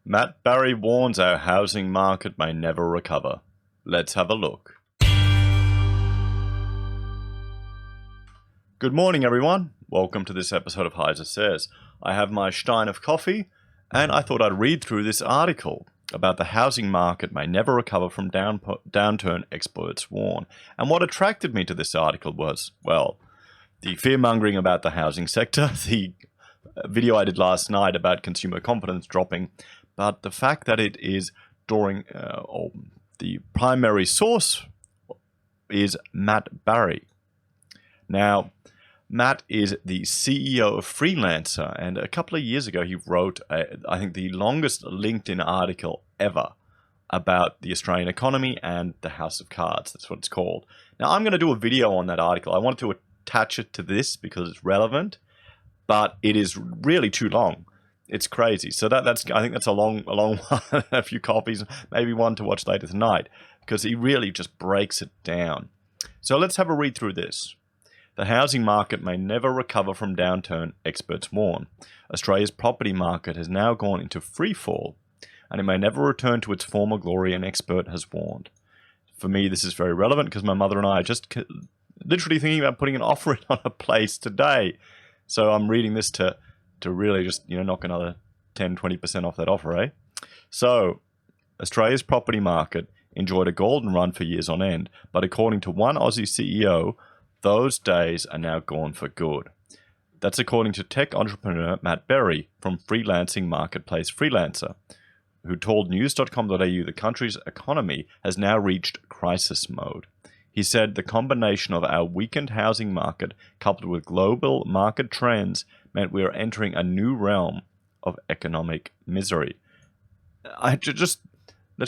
Matt Barrie warns our housing market may never recover. Let's have a look. Good morning, everyone. Welcome to this episode of Heiser Says. I have my stein of coffee, and I thought I'd read through this article about the housing market may never recover from downturn, experts warn. And what attracted me to this article was, well, the fear-mongering about the housing sector, the video I did last night about consumer confidence dropping, but the fact that it is during, the primary source is Matt Barrie. Now, Matt is the CEO of Freelancer, and a couple of years ago he wrote, I think, the longest LinkedIn article ever about the Australian economy and the House of Cards. That's what it's called. Now, I'm going to do a video on that article. I wanted to attach it to this because it's relevant, but it is really too long. It's crazy. So that's I think that's a long one, a few copies, maybe one to watch later tonight, because he really just breaks it down. So let's have a read through this. The housing market may never recover from downturn, experts warn. Australia's property market has now gone into free fall, and it may never return to its former glory, an expert has warned. For me, this is very relevant because my mother and I are just literally thinking about putting an offer in on a place today. So I'm reading this to really just, knock another 10-20% off that offer, eh? So Australia's property market enjoyed a golden run for years on end, but according to one Aussie CEO, those days are now gone for good. That's according to tech entrepreneur Matt Barrie from freelancing marketplace Freelancer, who told news.com.au the country's economy has now reached crisis mode. He said the combination of our weakened housing market coupled with global market trends meant we are entering a new realm of economic misery. Let's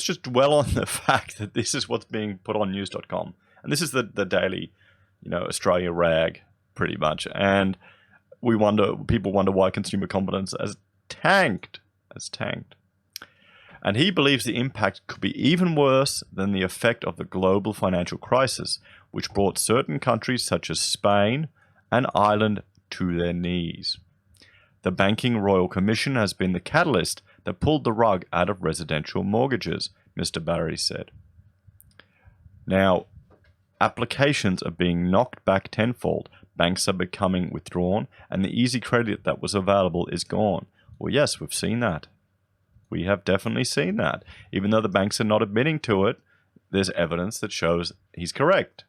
just dwell on the fact that this is what's being put on news.com. And this is the daily, Australia rag, pretty much. And people wonder why consumer confidence has tanked. And he believes the impact could be even worse than the effect of the global financial crisis, which brought certain countries such as Spain and Ireland to their knees. The Banking Royal Commission has been the catalyst that pulled the rug out of residential mortgages, Mr. Barrie said. Now, applications are being knocked back tenfold, banks are becoming withdrawn, and the easy credit that was available is gone. Well, yes, we've seen that. We have definitely seen that. Even though the banks are not admitting to it, there's evidence that shows he's correct.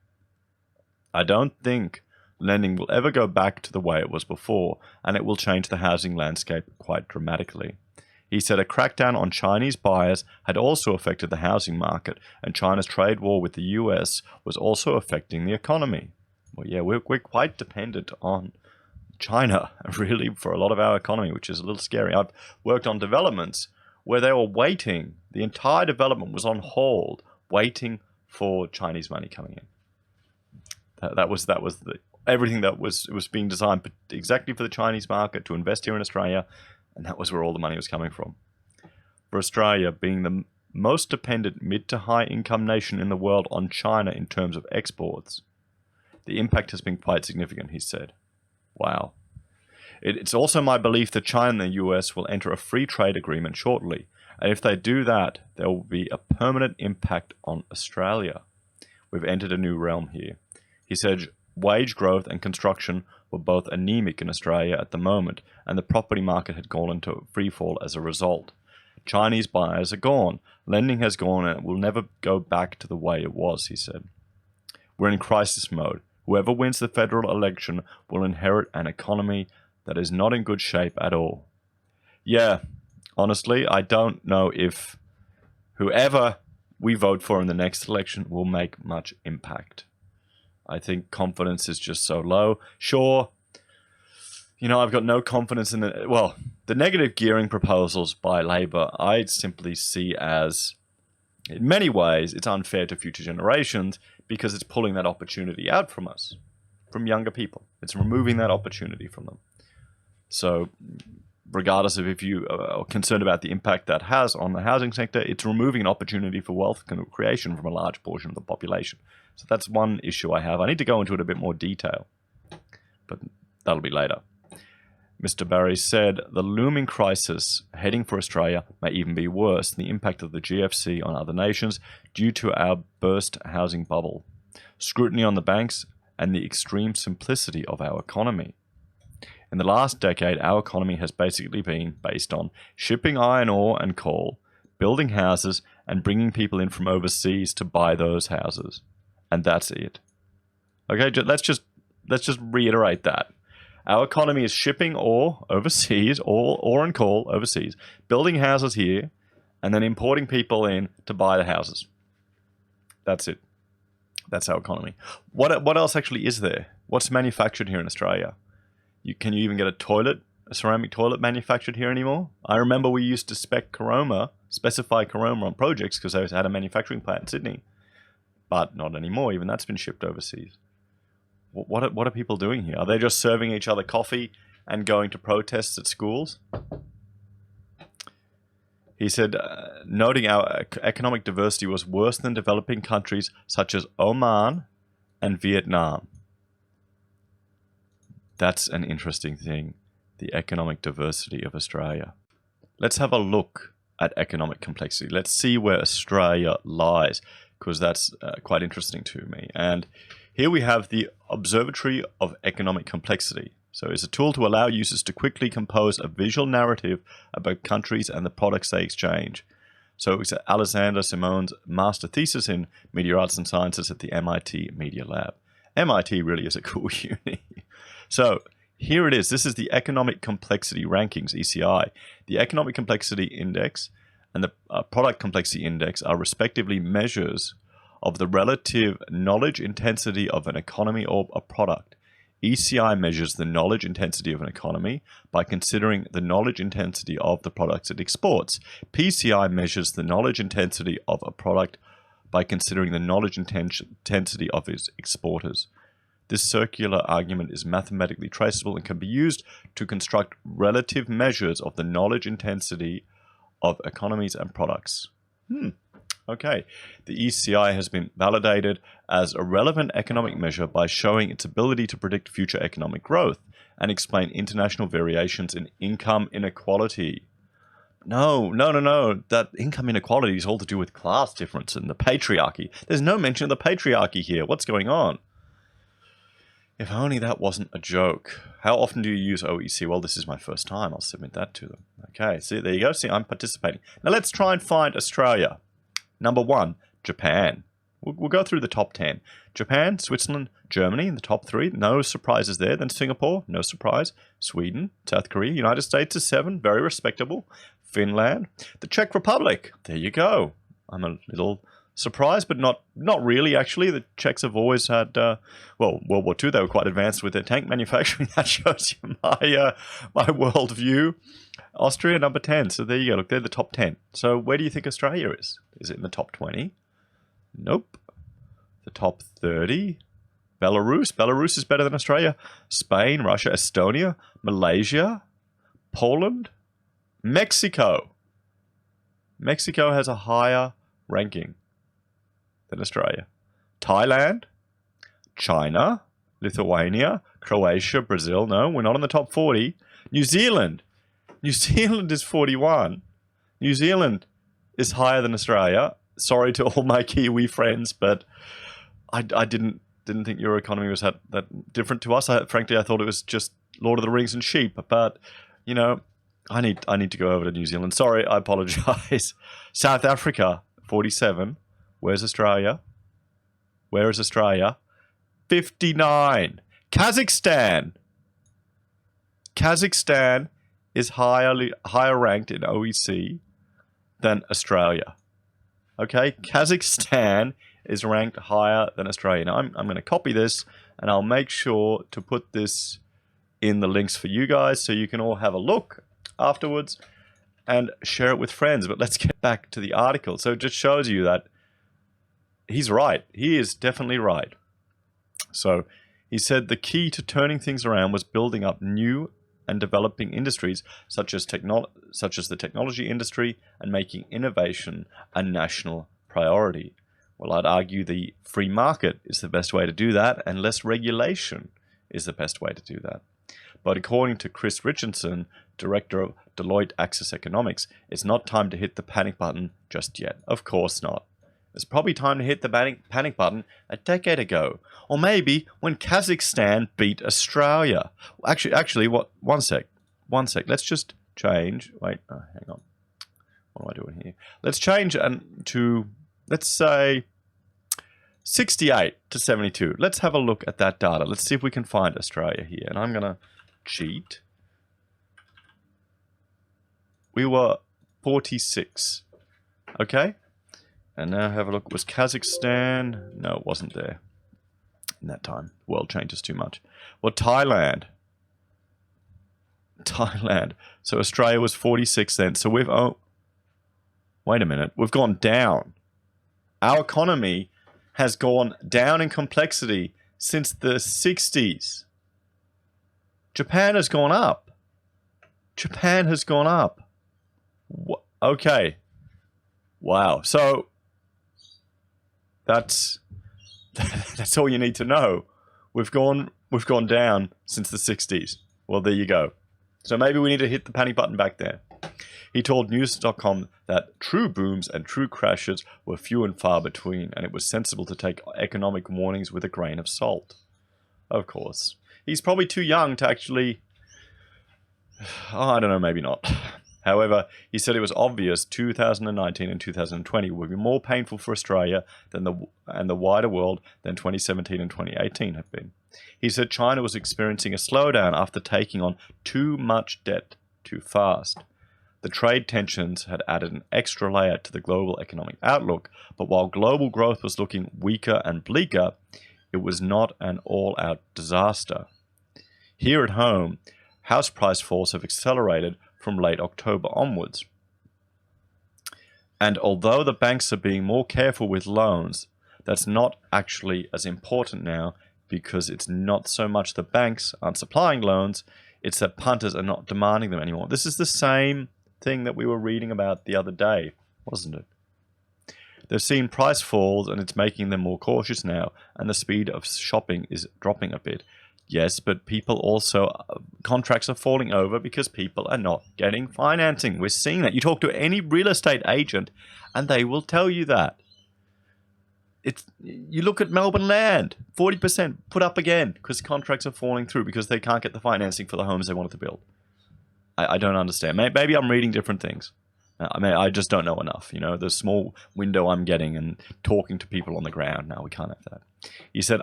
I don't think lending will ever go back to the way it was before, and it will change the housing landscape quite dramatically. He said a crackdown on Chinese buyers had also affected the housing market, and China's trade war with the US was also affecting the economy. Well, yeah, we're quite dependent on China, really, for a lot of our economy, which is a little scary. I've worked on developments where they were waiting. The entire development was on hold, waiting for Chinese money coming in. That was everything that was being designed exactly for the Chinese market to invest here in Australia, and that was where all the money was coming from. For Australia, being the most dependent mid to high income nation in the world on China in terms of exports, the impact has been quite significant, he said. Wow. It's also my belief that China and the US will enter a free trade agreement shortly, and if they do that, there will be a permanent impact on Australia. We've entered a new realm here. He said wage growth and construction were both anemic in Australia at the moment, and the property market had gone into freefall as a result. Chinese buyers are gone, lending has gone, and it will never go back to the way it was, he said. We're in crisis mode. Whoever wins the federal election will inherit an economy that is not in good shape at all. Yeah, honestly, I don't know if whoever we vote for in the next election will make much impact. I think confidence is just so low. Sure, I've got no confidence in the negative gearing proposals by Labor, I simply see as, in many ways, it's unfair to future generations because it's pulling that opportunity out from us, from younger people. It's removing that opportunity from them. So regardless of if you are concerned about the impact that has on the housing sector, it's removing an opportunity for wealth creation from a large portion of the population. So that's one issue I have. I need to go into it a bit more detail, but that'll be later. Mr. Barrie said the looming crisis heading for Australia may even be worse than the impact of the GFC on other nations due to our burst housing bubble, scrutiny on the banks, and the extreme simplicity of our economy. In the last decade, our economy has basically been based on shipping iron ore and coal, building houses, and bringing people in from overseas to buy those houses. And that's it. Okay, let's just reiterate that. Our economy is shipping ore overseas, ore and coal overseas, building houses here, and then importing people in to buy the houses. That's it. That's our economy. What else actually is there? What's manufactured here in Australia? Can you even get a ceramic toilet manufactured here anymore? I remember we used to specify Caroma on projects because they had a manufacturing plant in Sydney. But not anymore. Even that's been shipped overseas. What are people doing here? Are they just serving each other coffee and going to protests at schools? He said, noting our economic diversity was worse than developing countries such as Oman and Vietnam. That's an interesting thing, the economic diversity of Australia. Let's have a look at economic complexity. Let's see where Australia lies, because that's quite interesting to me. And here we have the Observatory of Economic Complexity. So it's a tool to allow users to quickly compose a visual narrative about countries and the products they exchange. So it's Alexander Simone's master thesis in Media Arts and Sciences at the MIT Media Lab. MIT really is a cool uni. So here it is. This is the Economic Complexity Rankings, ECI. The Economic Complexity Index and the Product Complexity Index are respectively measures of the relative knowledge intensity of an economy or a product. ECI measures the knowledge intensity of an economy by considering the knowledge intensity of the products it exports. PCI measures the knowledge intensity of a product by considering the knowledge intensity of its exporters. This circular argument is mathematically traceable and can be used to construct relative measures of the knowledge intensity of economies and products. Okay, the ECI has been validated as a relevant economic measure by showing its ability to predict future economic growth and explain international variations in income inequality. No. That income inequality is all to do with class difference and the patriarchy. There's no mention of the patriarchy here. What's going on? If only that wasn't a joke. How often do you use OEC? Well, this is my first time. I'll submit that to them. Okay, see, there you go. See, I'm participating. Now let's try and find Australia. Number 1, Japan. We'll go through the top 10. Japan, Switzerland, Germany in the top 3. No surprises there. Then Singapore, no surprise. Sweden, South Korea, United States is 7. Very respectable. Finland. The Czech Republic. There you go. I'm a little surprised, but not really, actually. The Czechs have always had, World War II, they were quite advanced with their tank manufacturing. That shows you my worldview. Austria, number 10. So there you go. Look, they're the top 10. So where do you think Australia is? Is it in the top 20? Nope. The top 30? Belarus. Belarus is better than Australia. Spain, Russia, Estonia, Malaysia, Poland, Mexico. Mexico has a higher ranking than Australia. Thailand, China, Lithuania, Croatia, Brazil. No, we're not in the top 40. New Zealand. New Zealand is 41. New Zealand is higher than Australia. Sorry to all my Kiwi friends, but I didn't think your economy was that different to us. Frankly, I thought it was just Lord of the Rings and sheep. But you know, I need to go over to New Zealand. Sorry, I apologize. South Africa, 47. Where's Australia? Where is Australia? 59. Kazakhstan. Kazakhstan is higher ranked in OEC than Australia. Okay, Kazakhstan is ranked higher than Australia. Now, I'm going to copy this, and I'll make sure to put this in the links for you guys so you can all have a look afterwards and share it with friends. But let's get back to the article. So it just shows you that he's right. He is definitely right. So he said the key to turning things around was building up new and developing industries such as the technology industry and making innovation a national priority. Well, I'd argue the free market is the best way to do that, and less regulation is the best way to do that. But according to Chris Richardson, director of Deloitte Access Economics, it's not time to hit the panic button just yet. Of course not. It's probably time to hit the panic button a decade ago. Or maybe when Kazakhstan beat Australia. Actually, what? One sec. Let's just change. Wait, hang on. What am I doing here? Let's change to, let's say, 68 to 72. Let's have a look at that data. Let's see if we can find Australia here. And I'm going to cheat. We were 46. Okay? And now have a look. Was Kazakhstan? No, it wasn't there in that time. The world changes too much. Well, Thailand. So Australia was 46 then. So we've... Oh, wait a minute. We've gone down. Our economy has gone down in complexity since the 60s. Japan has gone up. Okay. Wow. So that's all you need to know. We've gone down since the 60s. Well, there you go. So maybe we need to hit the panic button back there. He told News.com that true booms and true crashes were few and far between, and it was sensible to take economic warnings with a grain of salt. Of course. He's probably too young to actually... Oh, I don't know, maybe not. However, he said it was obvious 2019 and 2020 would be more painful for Australia and the wider world than 2017 and 2018 have been. He said China was experiencing a slowdown after taking on too much debt too fast. The trade tensions had added an extra layer to the global economic outlook, but while global growth was looking weaker and bleaker, it was not an all-out disaster. Here at home, house price falls have accelerated from late October onwards. And although the banks are being more careful with loans, that's not actually as important now because it's not so much the banks aren't supplying loans, it's that punters are not demanding them anymore. This is the same thing that we were reading about the other day, wasn't it? They've seen price falls and it's making them more cautious now, and the speed of shopping is dropping a bit. Yes, but people also, contracts are falling over because people are not getting financing. We're seeing that. You talk to any real estate agent and they will tell you that. You look at Melbourne land, 40% put up again because contracts are falling through because they can't get the financing for the homes they wanted to build. I don't understand. Maybe I'm reading different things. I just don't know enough. You know, the small window I'm getting and talking to people on the ground. No, we can't have that. He said,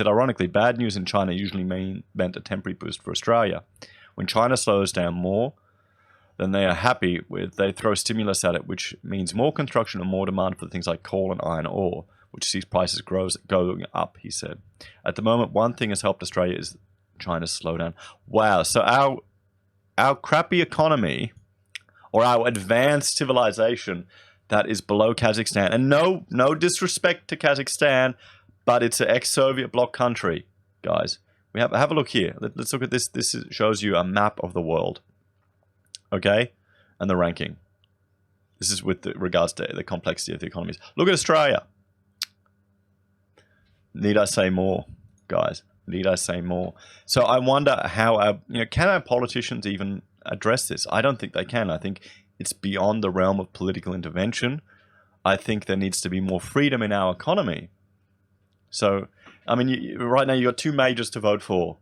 ironically, bad news in China usually meant a temporary boost for Australia. When China slows down more than they are happy with, they throw stimulus at it, which means more construction and more demand for things like coal and iron ore, which sees prices going up, he said. At the moment, one thing has helped Australia is China's slowdown. Wow, so our crappy economy, or our advanced civilization that is below Kazakhstan, and no disrespect to Kazakhstan, but it's an ex-Soviet bloc country, guys. We have a look here. Let's look at this. This shows you a map of the world, okay, and the ranking. This is with regards to the complexity of the economies. Look at Australia. Need I say more, guys? Need I say more? So I wonder how can our politicians even address this? I don't think they can. I think it's beyond the realm of political intervention. I think there needs to be more freedom in our economy. So, I mean, right now you've got two majors to vote for,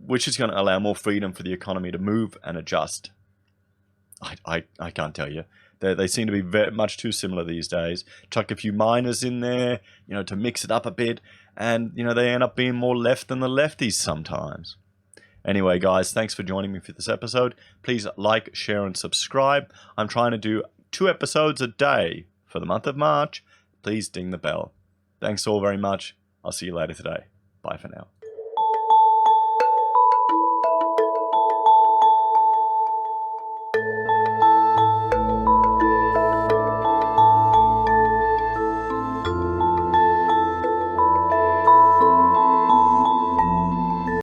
which is going to allow more freedom for the economy to move and adjust. I can't tell you. They seem to be very much too similar these days. Chuck a few minors in there, to mix it up a bit, and they end up being more left than the lefties sometimes. Anyway, guys, thanks for joining me for this episode. Please like, share, and subscribe. I'm trying to do 2 episodes a day for the month of March. Please ding the bell. Thanks all very much. I'll see you later today. Bye for now.